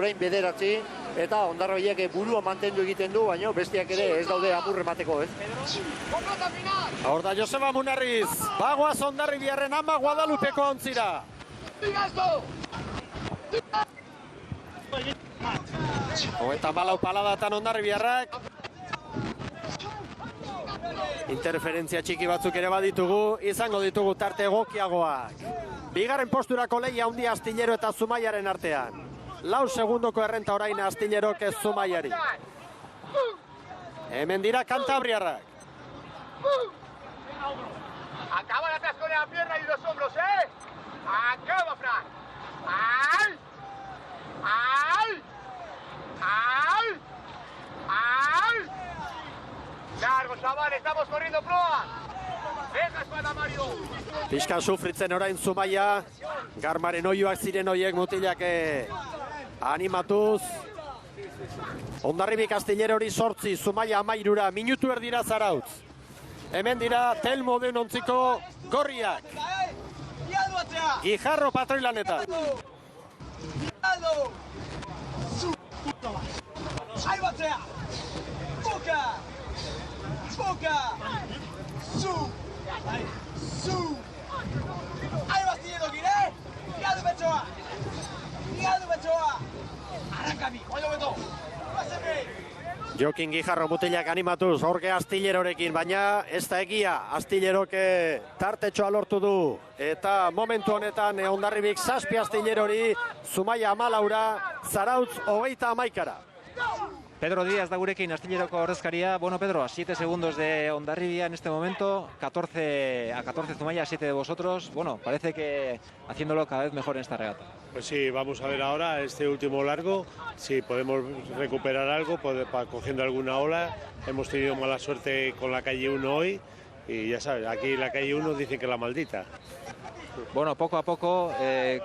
orain 9, eta Hondarribiak burua mantendu egiten du, baina bestiak ere ez daude amurre emateko, ez? Hor da Joseba Munarriz, bagoaz Hondarribiarren ama Guadalupeko ontzira. Hogeita malau paladatan Hondarribiarrak. Interferentzia txiki batzuk ere baditugu, izango ditugu tarte egokiagoak. Bigarren posturako lehia handia Astillero eta Zumaiaren artean. 4 segundoko errenta orain Astillerok ez Zumaiari. Hemen dira Kantabriarrak. Acaba la atrás con la pierna y los hombros, ¿eh? Acaba, Frank. ¡Ay! ¡Ay! ¡Ay! ¡Ay! Largo, chaval, estamos corriendo proa. Venga, espada, Mario. Piskan sufritzen orain Zumaia. Garmaren oioak ziren oiek mutilak animatuz. Hondarribik Astillero hori 8, Zumaia 13, minutu erdira Zarautz. Hemen dira Telmo den ontziko gorriak. Gijarro patroilanetan. Ahí batea. Boca. Boca. Su. Ahí va Astillero, ¿quiere? Gadu Bechoa. Arranca mi, oye Beto. Pásame. Jokin Gijarro mutilak animatuz, horke Astillerorekin, baina ez da egia, Astillerok tartetxoa lortu du. Eta momentu honetan Hondarribik 7 Astillerori, Zumaia 14, Zarautz 31. Pedro Díaz da gurekin, Astilleroko ordezkaria. Bueno, Pedro, a 7 segundos de Hondarribia en este momento, 14 a 14 Zumaya, 7 de vosotros. Bueno, parece que haciéndolo cada vez mejor en esta regata. Pues sí, vamos a ver ahora este último largo, si podemos recuperar algo, cogiendo alguna ola. Hemos tenido mala suerte con la calle 1 hoy y ya sabes, aquí la calle 1 dicen que la maldita. Bueno, poco a poco,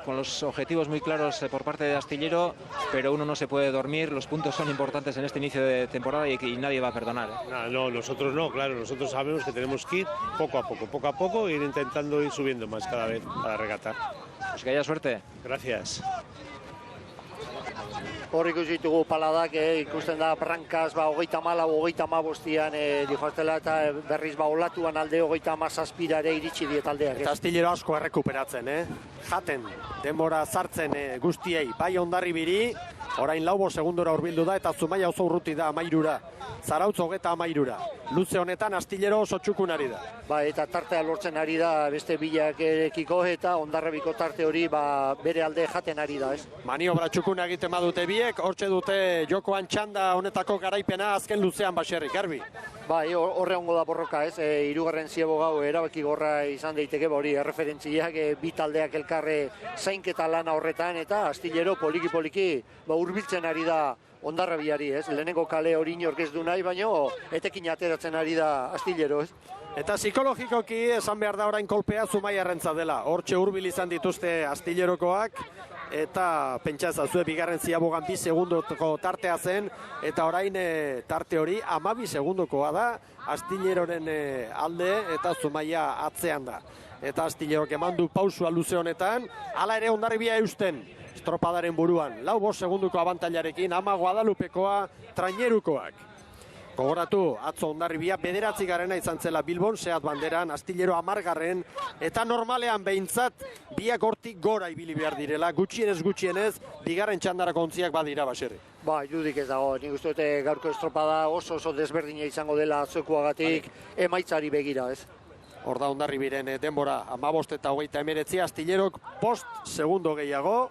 con los objetivos muy claros por parte de Astillero, pero uno no se puede dormir, los puntos son importantes en este inicio de temporada y nadie va a perdonar. No, nosotros no, claro, nosotros sabemos que tenemos que ir poco a poco, ir intentando ir subiendo más cada vez para regatar. Pues que haya suerte. Gracias. Hor ikusi ditugu paladak, ikusten da Brankaz 34-35an dijoaztela eta berriz olatuan alde 37 ere iritsi die taldeak. Eta Astillero asko errekuperatzen, jaten, denbora sartzen guztiei, bai Hondarribiri, orain 4 segundora hurbildu da eta Zumaia oso urruti da 13. Zarautz 33. Luze honetan Astillero oso txukun ari da. Ba, eta tartea lortzen ari da beste bilakerekiko eta Hondarribiko tarte hori bere alde jaten ari da, ez? Maniobra txukuna egiten badute biek, hortxe dute jokoan txanda honetako garaipena azken luzean baserrik, Garbi. Bai, horre ongo da borroka, ez? 3. ziebo gau erabaki gorra izan daiteke, hori erreferentziak bi taldeak elkarre zainketa lana horretan, eta Astillero poliki hurbiltzen ari da Hondarribiari, ez? Lehenengo kale hori inork ez du nahi, baino etekin ateratzen ari da Astillero, ez? Eta psikologikoki esan behar da orain kolpea Zumaiarrentza dela. Hortxe hurbil izan dituzte Astillerokoak, eta pentsa ezazue bigarren ziabogan 2 segundoko tartea zen, eta orain tarte hori 12 segundokoa da Astilleroren alde eta Zumaia atzean da. Eta Astillerok eman du pausua luze honetan, hala ere Hondarribia eusten estropadaren buruan. 4 segunduko abantailarekin, ama Guadalupekoa, trainerukoak. Gogoratu, atzo Hondarribia 9. izan zela Bilbon, Seat Banderan, Astillero 10. Eta normalean behintzat biak hortik gora ibili behar direla, gutxienez, bigarren txandarako ontziak badira baserri. Ba, judik ez dago, nik uste dute gaurko estropada oso desberdina izango dela atzokoagatik emaitzari begira, ez? Hor da Hondarribiren denbora 15 eta 39, Astillerok 5 segundo gehiago.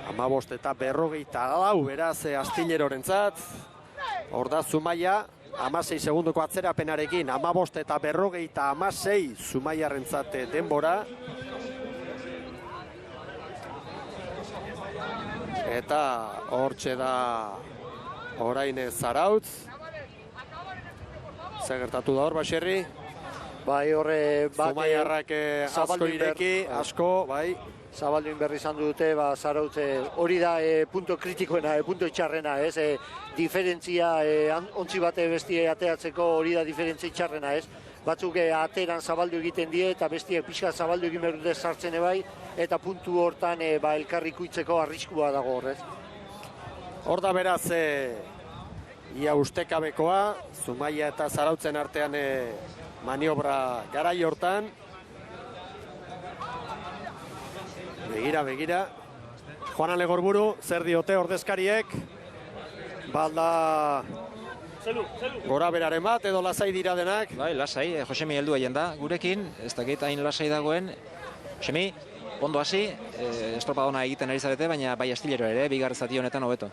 15 eta 44 beraz Astillerorentzat. Hor da Zumaia 16 segundoko atzerapenarekin 15 eta 46 Zumaiarrentzat denbora. Eta hortxe da orain Zarautz. Zer gertatu da hor, Baserri? Bai, horre Zumaiarrak asko ireki, asko, bai. Zabalduin berri izan dute, Zarautz hori da punto kritikoena, punto itxarrena, ez? Diferentzia ontzi bate bestie ateatzeko hori da diferentzia itxarrena, ez? batzuk ateran zabaldu egiten die eta bestiek pixka zabaldu egin behar dute sartzen ebai, eta puntu hortan elkarri ikuitzeko arriskua dago horrez. Hor da beraz, ia ustekabekoa, Zumaia eta Zarautzen artean maniobra garai hortan. Begira. Juan Legorburu, zer diote ordezkariek? Balda gora beraren bat, edo lasai dira denak? Bai, lasai, Josemi heldu haien da gurekin, ez dakit hain lasai dagoen. Josemi, ondo hasi, estropadona egiten ari zarete, baina bai astillero ere, bigarren zati honetan hobeto.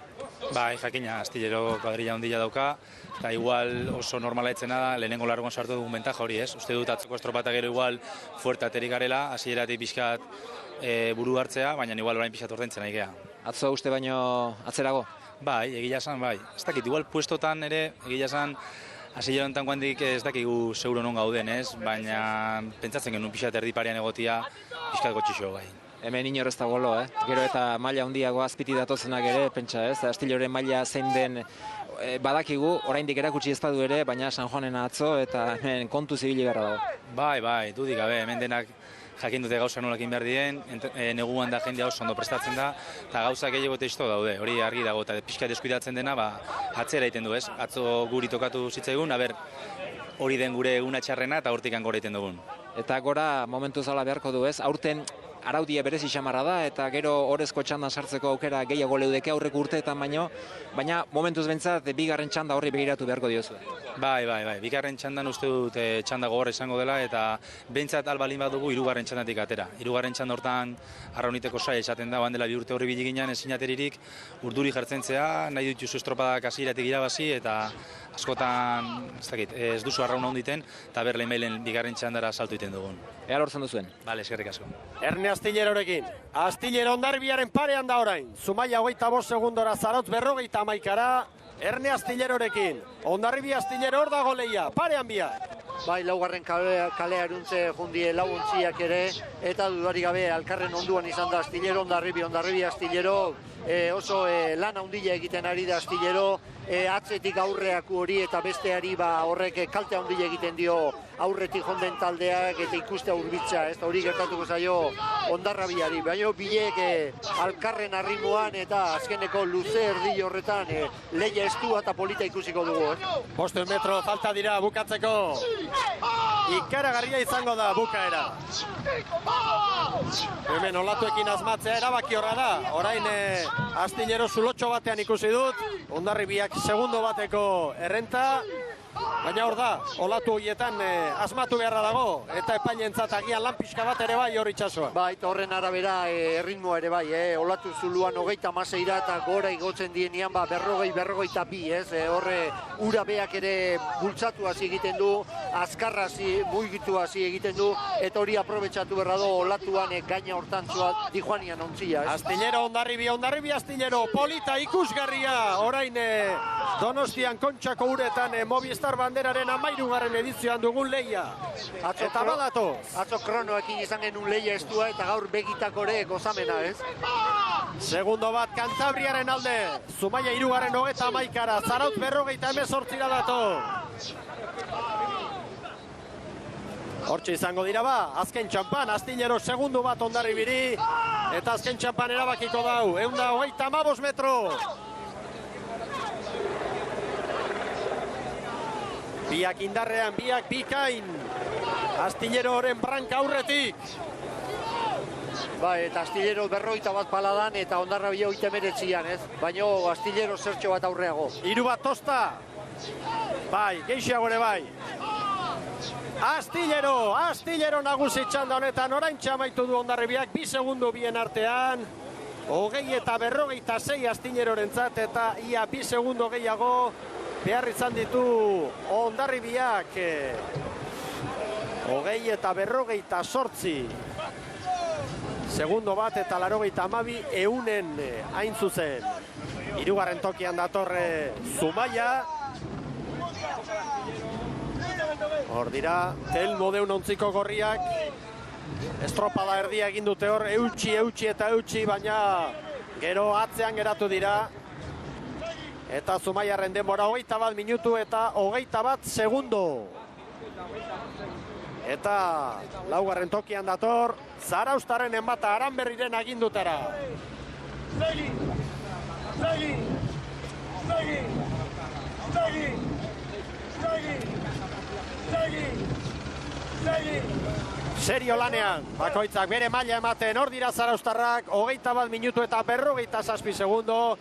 Bai, jakina, astillero kuadrilla ondila dauka, eta igual oso normala etzena da, lehenengo largoan sartu dugun bentaja hori, ez? Uste dut atzoko estropata gero igual fuerte aterik garela, hasieratik pixkat buru hartzea, baina igual orain pixkat ordaintzen nahi gea. Atzo uste baino atzerago? Bai, egia esan, bai. Ez dakit, igual puestotan ere, egia esan, astillero honetan guandik ez dakigu seguro non gauden, ez? Baina pentsatzen genuen pixkat erdiparean egotia, pixkat gotxixo bai. Hemen inor ez da golo, Gero eta maila handiago azpiti datozenak ere, pentsa, ez? Astilloren maila zein den badakigu, oraindik erakutsi ez badu ere, baina San Juanen atzo eta hemen kontu zibili gara dago. Bai, dudik gabe, hemen denak jakin dute gauza nolakin behar dien, neguan da jendea oso ondo prestatzen da, eta gauza gehiago testo daude, hori argi dago, eta pixka deskuidatzen dena, atzera egiten du, ez? Atzo guri tokatu zitzaigun, hori den gure eguna txarrena eta hortik gora egiten dugun. Eta gora momentu zala beharko du, ez? Aurten araudia berezi xamarra da, eta gero orezko txandan sartzeko aukera gehiago leudeke aurreko urteetan baina momentuz bentsat bigarren txanda horri begiratu beharko diozu. Bai, bigarren txandan uste dut txanda gogorra izango dela, eta bentsat albalin bat dugu hirugarren txandatik atera. Hirugarren txanda hortan arrauniteko saia esaten da, dela 2 urte horri biliginan ezin ateririk urduri jartzentzea, nahi dituzu estropadak hasieratik irabazi, eta askotan, ez duzu arraun handiten, eta lehenbailen bigarren txandara saltu egiten dugun. Ea lortzen duzuen. Bale, eskerrik asko. Erne Astillerorekin. Astillero Hondarribiaren parean da orain. Zumaia 25 segundora, Zarautz 51-ra. Erne Astillerorekin. Hondarribi Astillero hor dago lehia. Parean biak. Bai, laugarren kalea eruntze jundie lau ontziak ere, eta dudarik gabe alkarren onduan izan da Astillero, Hondarribi Astillero, oso lan handia egiten ari da Astillero, atzetik aurreaku hori eta besteari horrek kalte handia egiten dio aurretik jonden taldeak eta ikustea hurbiltza, ez da hori gertatuko zaio Hondarrabiari, baina bilek alkarren arrimoan eta azkeneko luze erdi horretan lehia estua eta polita ikusiko dugu. 5 metro falta dira bukatzeko. Ikaragarria izango da bukaera. Hemen olatuekin asmatzea erabaki horra da. Orain Astillero zulotxo batean ikusi dut. Hondarribiak segundo bateko errenta. Baina hor da, olatu horietan asmatu beharra dago. Eta epailentzat agian lan pixka bat ere bai hor itxasoa. Bai, eta horren arabera erritmoa ere bai. Olatu zuluan 36 eta gora igotzen dienean 40-42, ez? Horre ura beak ere bultzatu hasi egiten du, azkarra mugitu hasi egiten du, eta hori aprobetxatu berra do olatuan gaina hortantzua Dijuanian ontzia. Astillero, Hondarribi Astillero, polita ikusgarria, orain Donostian Kontxako uretan Movistar banderaren 13. edizioan dugun lehia. Eta badatoz. Atzo kronoekin izan genuen lehia estua eta gaur begitako ere gozamena, ez? Segundo bat Kantabriaren alde, Zumaia 31-ra, Zarautz 58-ra dator. Hortxe izango dira azken txampan, Astillero segundo bat Hondarribiri, eta azken txampan erabakiko dau, 125 metro. Biak indarrean, biak bikain, Astillero horren branka aurretik. Bai, eta Astillero 51 paladan eta Hondarribia 39an, ez? Baina Astillero zertxo bat aurreago. 3 bat tosta. Bai, geixiago ere bai. Astillero nagusi txanda honetan, orain txamaitu du Hondarribiak, 2 segundo bien artean. 20 eta 46 Astillerorentzat eta ia 2 segundo gehiago behar izan ditu Hondarribiak. 20 eta 48. Segundo bat eta 82 eunen hain zuzen. 3. tokian datorre Zumaia. Hor dira, Telmo deun ontziko gorriak. Estropada erdia egin dute hor, eutxi, baina gero atzean geratu dira. Eta Zumaiarren denbora 21 minutu eta 21 segundo. Eta laugarren tokian dator Zarauztarren enbata Aranberriren agindutara. Segi! Segi! Segi! Segi! Segi! Segi! Segi! Serio lanean, bakoitzak bere maila ematen, hor dira Zarauztarrak, 21 minutu eta 57 segundo.